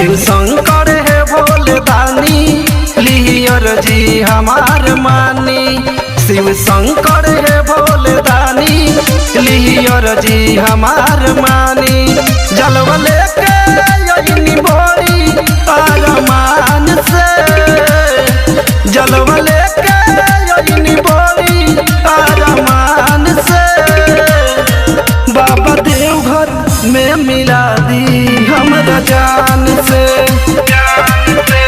शिव शंकर है भोले दानी लिहियर जी हमार मानी। शिव शंकर है भोले दानी लिहियर जी हमार मानी। जलवा लेके यही भोरी अरमान से, जलवा लेके यही भोरी अरमान से। बाबा देवघर में मिला दी हमरा जान से,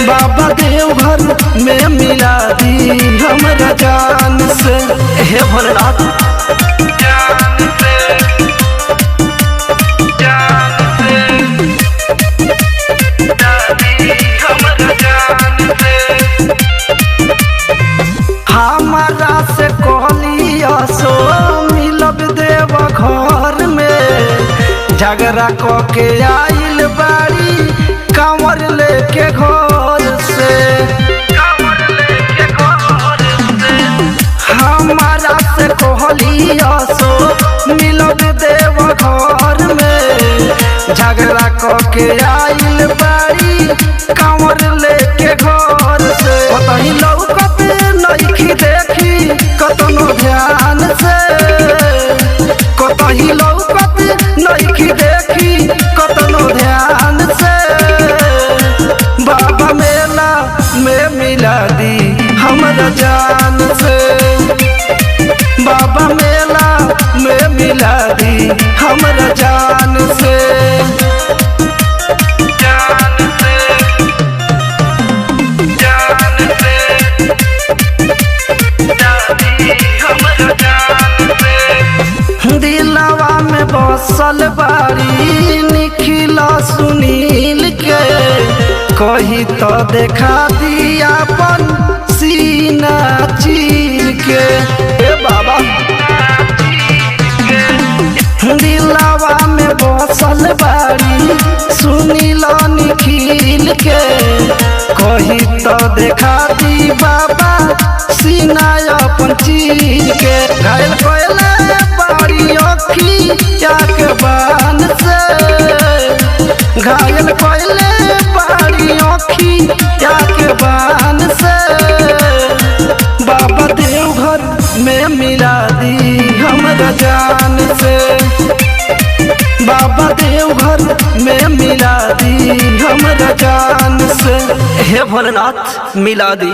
बाबा देवघर में मिला दी हमरा जान से। हे भोलेनाथ हमारा से कहलिया सो मिलब देव घर में। झगड़ा क के आइल बाड़ी कांवर लेके घर से, हमारा से कहलिया सो मिलब देव घर में। झगड़ा क के आइल बाड़ी कांवर लेके घर से। कतही लौकत नइखी देखी कतनो ध्यान से, कतही लौकत नइखी देखी कतनो ध्यान से। बाबा मेला में मिला दी हमरा जान से, बाबा मेला में मिला दी हमरा जान से। दिलवा में बसल बाड़ी निखिला सुनील के। कही तो देखा दिया अपन सीना चीर के। ए बाबा दिलवा में बसल बाड़ी सुनीला निखिल के। कही तो देखा दी बाबा सीना अपन चीर के। घायल कोयला बाड़ी अखिया के बान से, घायल कोयले बाड़ी अखिया के बान से। बाबा देवघर में मिला दी हमरा जान से, बाबा देवघर में मिला दी हमरा जान से। हे भोलेनाथ मिला दी।